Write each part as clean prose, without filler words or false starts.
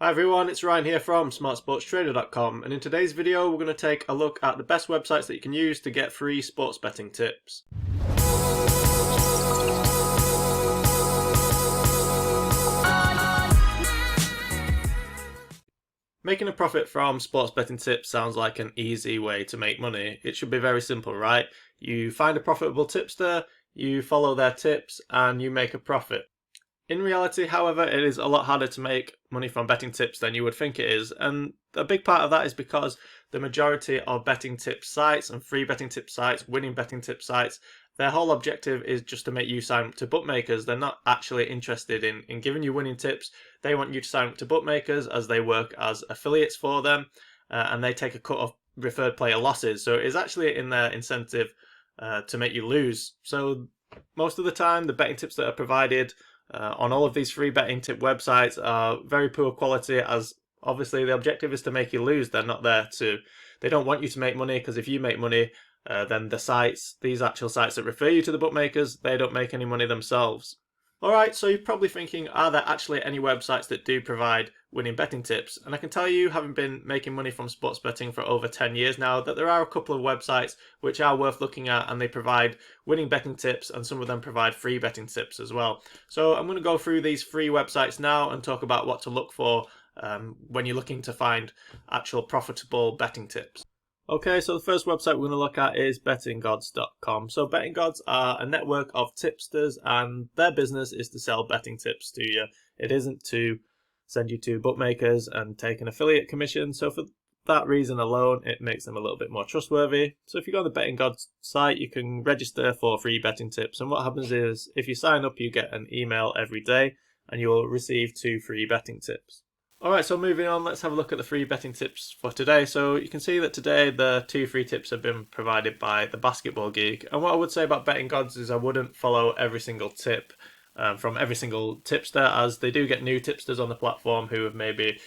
Hi everyone, it's Ryan here from smartsportstrader.com, and in today's video we're going to take a look at the best websites that you can use to get free sports betting tips. Making a profit from sports betting tips sounds like an easy way to make money. It should be very simple, right? You find a profitable tipster, you follow their tips, and you make a profit. In reality, however, it is a lot harder to make money from betting tips than you would think it is, and a big part of that is because the majority of betting tip sites and free betting tip sites, winning betting tip sites, their whole objective is just to make you sign up to bookmakers. They're not actually interested in giving you winning tips. They want you to sign up to bookmakers as they work as affiliates for them, and they take a cut of referred player losses. So it is actually in their incentive to make you lose. So most of the time, the betting tips that are provided on all of these free betting tip websites are very poor quality, as obviously the objective is to make you lose. They don't want you to make money, because if you make money, then these actual sites that refer you to the bookmakers, they don't make any money themselves. Alright, so you're probably thinking, are there actually any websites that do provide winning betting tips? And I can tell you, having been making money from sports betting for over 10 years now, that there are a couple of websites which are worth looking at, and they provide winning betting tips, and some of them provide free betting tips as well. So I'm going to go through these free websites now and talk about what to look for when you're looking to find actual profitable betting tips. Okay, so the first website we're going to look at is bettinggods.com. So Betting Gods are a network of tipsters, and their business is to sell betting tips to you. It isn't to send you to bookmakers and take an affiliate commission. So for that reason alone, it makes them a little bit more trustworthy. So if you go on the Betting Gods site, you can register for free betting tips. And what happens is, if you sign up, you get an email every day, and you will receive 2 free betting tips. Alright, so moving on, let's have a look at the free betting tips for today. So you can see that today the 2 free tips have been provided by the Basketball Geek. And what I would say about Betting Gods is I wouldn't follow every single tip from every single tipster, as they do get new tipsters on the platform who have maybe,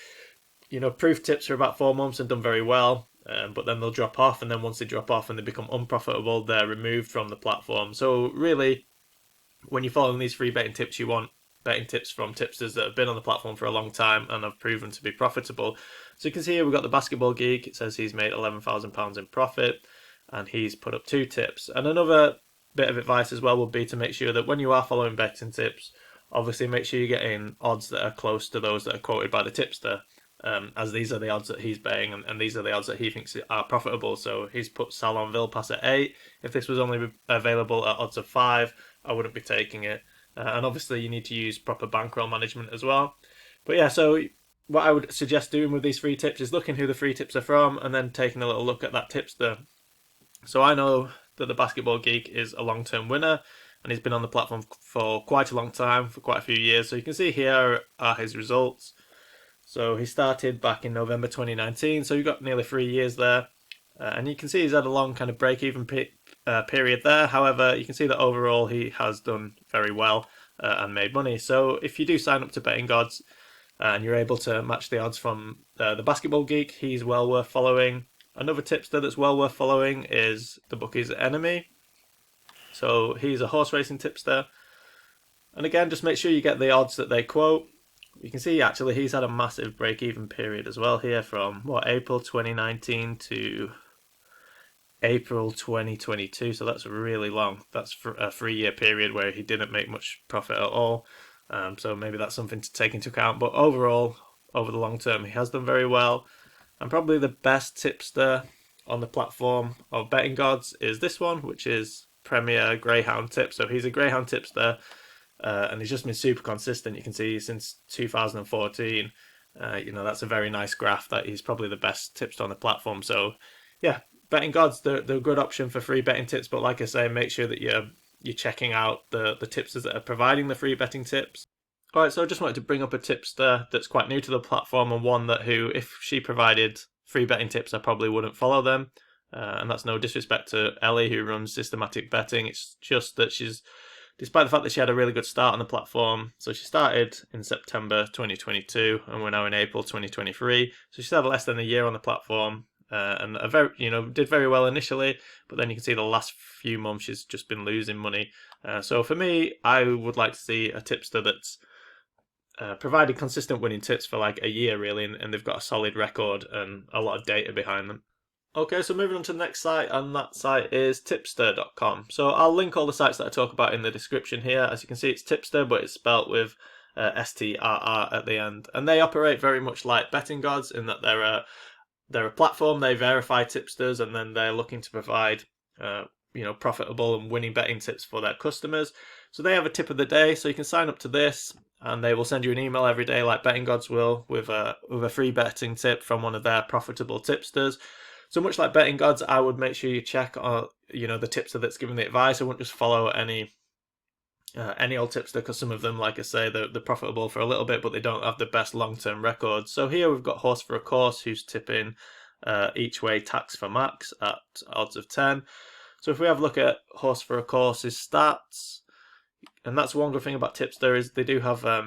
proved tips for about 4 months and done very well. But then they'll drop off, and then once they drop off and they become unprofitable, they're removed from the platform. So really, when you're following these free betting tips, you want betting tips from tipsters that have been on the platform for a long time and have proven to be profitable. So you can see here we've got the Basketball Geek. It says he's made £11,000 in profit, and he's put up 2 tips. And another bit of advice as well would be to make sure that when you are following betting tips, obviously make sure you're getting odds that are close to those that are quoted by the tipster, as these are the odds that he's betting, and these are the odds that he thinks are profitable. So he's put Salon Vilpass at 8. If this was only available at odds of 5, I wouldn't be taking it. And obviously you need to use proper bankroll management as well. But yeah, so what I would suggest doing with these free tips is looking who the free tips are from, and then taking a little look at that tipster. So I know that the Basketball Geek is a long-term winner, and he's been on the platform for quite a long time, for quite a few years. So you can see here are his results. So he started back in November 2019, so you've got nearly 3 years there. And you can see he's had a long kind of break-even period there. However, you can see that overall he has done very well and made money. So if you do sign up to Betting Gods and you're able to match the odds from the Basketball Geek, he's well worth following. Another tipster that's well worth following is the Bookie's Enemy. So he's a horse racing tipster. And again, just make sure you get the odds that they quote. You can see actually he's had a massive break-even period as well here, from April 2019 to April 2022, so that's really long. That's for a 3-year period where he didn't make much profit at all. So maybe that's something to take into account. But overall, over the long term, he has done very well. And probably the best tipster on the platform of Betting Gods is this one, which is Premier Greyhound Tip. So he's a Greyhound tipster, and he's just been super consistent. You can see since 2014. That's a very nice graph that he's probably the best tipster on the platform. So yeah, Betting Gods, they're a good option for free betting tips, but like I say, make sure that you're checking out the tipsters that are providing the free betting tips. Alright, so I just wanted to bring up a tipster that's quite new to the platform, and one if she provided free betting tips, I probably wouldn't follow them. And that's no disrespect to Ellie, who runs Systematic Betting. It's just that despite the fact that she had a really good start on the platform, so she started in September 2022, and we're now in April 2023. So she's had less than a year on the platform. And did very well initially, but then you can see the last few months she's just been losing money. So for me, I would like to see a tipster that's provided consistent winning tips for like a year really, and they've got a solid record and a lot of data behind them. Okay, so moving on to the next site, and that site is tipster.com. So I'll link all the sites that I talk about in the description here. As you can see, it's Tipster, but it's spelt with STRR at the end. And they operate very much like betting gods in that they're a platform. They verify tipsters, and then they're looking to provide profitable and winning betting tips for their customers. So they have a tip of the day, so you can sign up to this, and they will send you an email every day, like Betting Gods will, with a free betting tip from one of their profitable tipsters. So much like Betting Gods, I would make sure you check on the tipster that's giving the advice. I wouldn't just follow any old tipster, because some of them, like I say, they're profitable for a little bit, but they don't have the best long-term records. So here we've got Horse for a Course, who's tipping each way tax for max at odds of 10. So if we have a look at Horse for a Course's stats, and that's one good thing about Tipster, is they do have a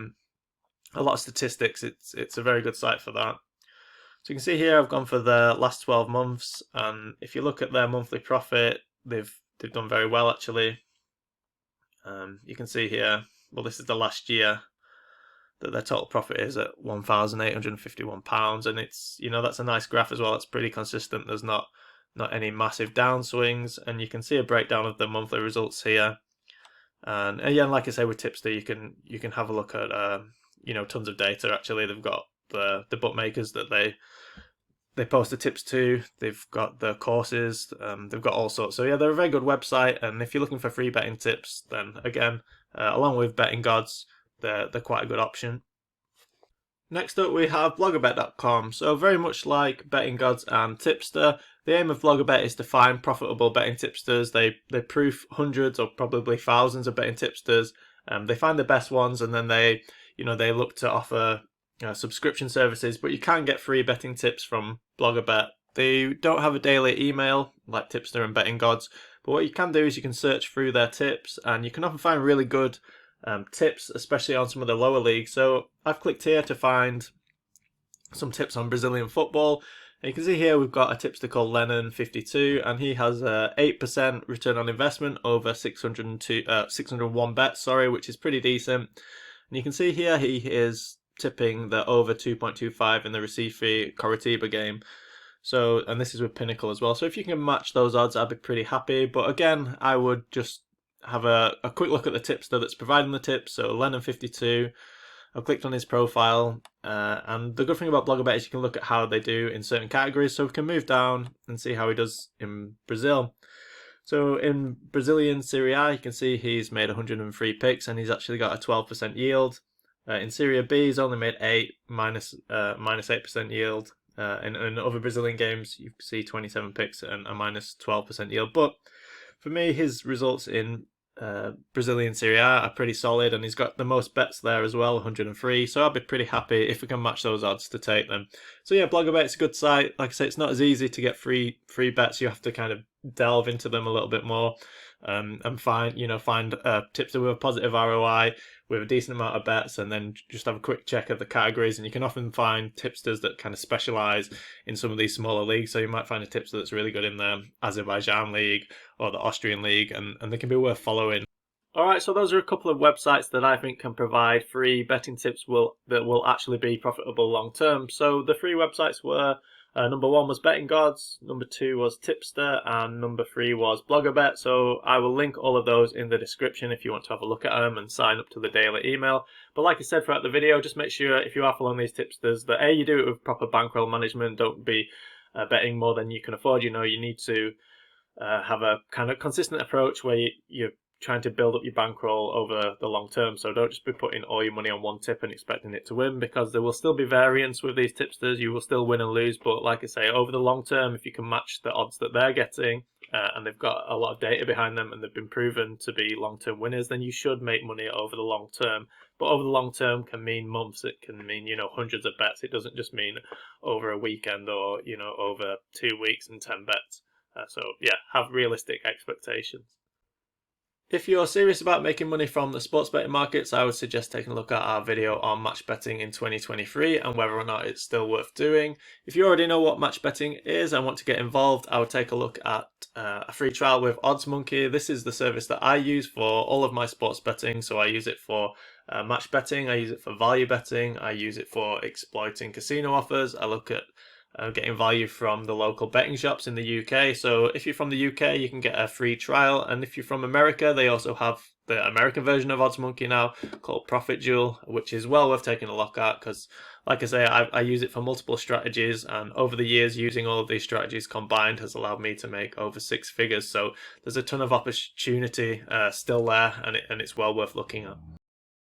lot of statistics. It's a very good site for that. So you can see here I've gone for the last 12 months, and if you look at their monthly profit, they've done very well actually. You can see here, well, this is the last year, that their total profit is at £1,851, and it's that's a nice graph as well. It's pretty consistent. There's not any massive downswings, and you can see a breakdown of the monthly results here. And again, like I say, with Tipster, you can have a look at tons of data. Actually, they've got the bookmakers that they post the tips to. They've got the courses. They've got all sorts. So yeah, they're a very good website. And if you're looking for free betting tips, then again, along with Betting Gods, they're quite a good option. Next up, we have bloggerbet.com. So very much like Betting Gods and Tipster, the aim of Bloggerbet is to find profitable betting tipsters. They proof hundreds or probably thousands of betting tipsters. They find the best ones, and then they look to offer subscription services. But you can get free betting tips from Bloggerbet. They don't have a daily email like Tipster and Betting Gods, but what you can do is you can search through their tips, and you can often find really good tips, especially on some of the lower leagues. So I've clicked here to find some tips on Brazilian football, and you can see here we've got a tipster called Lennon52, and he has a 8% return on investment over 601 bets, which is pretty decent. And you can see here he is tipping the over 2.25 in the Recife Coritiba game. So, and this is with Pinnacle as well. So if you can match those odds, I'd be pretty happy. But again, I would just have a quick look at the tipster that's providing the tips. So Lennon52, I've clicked on his profile, and the good thing about Bloggerbet is you can look at how they do in certain categories. So we can move down and see how he does in Brazil. So in Brazilian Serie A, you can see he's made 103 picks, and he's actually got a 12% yield. In Serie B, he's only made 8, minus 8% yield. In other Brazilian games, you see 27 picks and a minus 12% yield. But for me, his results in Brazilian Serie A are pretty solid, and he's got the most bets there as well, 103. So I'd be pretty happy if we can match those odds to take them. So yeah, Bloggerbet's a good site. Like I say, it's not as easy to get free bets. You have to kind of delve into them a little bit more, and find tipster with a positive ROI with a decent amount of bets, and then just have a quick check of the categories. And you can often find tipsters that kind of specialize in some of these smaller leagues. So you might find a tipster that's really good in the Azerbaijan league or the Austrian league, and they can be worth following. Alright, so those are a couple of websites that I think can provide free betting tips that will actually be profitable long term. So the free websites were number 1 was Betting Gods, number 2 was Tipster, and number 3 was Bloggerbet. So I will link all of those in the description if you want to have a look at them and sign up to the daily email. But like I said throughout the video, just make sure if you are following these tipsters that you do it with proper bankroll management. Don't be betting more than you can afford. You need to have a kind of consistent approach where you're trying to build up your bankroll over the long term. So don't just be putting all your money on one tip and expecting it to win, because there will still be variance with these tipsters. You will still win and lose, but like I say, over the long term, if you can match the odds that they're getting, and they've got a lot of data behind them and they've been proven to be long-term winners, then you should make money over the long term. But over the long term can mean months. It can mean hundreds of bets. It doesn't just mean over a weekend or over 2 weeks and 10 bets. So yeah, have realistic expectations. If you're serious about making money from the sports betting markets, I would suggest taking a look at our video on match betting in 2023 and whether or not it's still worth doing. If you already know what match betting is and want to get involved, I would take a look at a free trial with Odds Monkey. This is the service that I use for all of my sports betting, so I use it for match betting. I use it for value betting. I use it for exploiting casino offers. I look at getting value from the local betting shops in the UK. So if you're from the UK, you can get a free trial. And if you're from America, they also have the American version of OddsMonkey now called Profit Jewel, which is well worth taking a look at because, like I say, I use it for multiple strategies. And over the years, using all of these strategies combined has allowed me to make over 6 figures. So there's a ton of opportunity still there, and it's well worth looking at.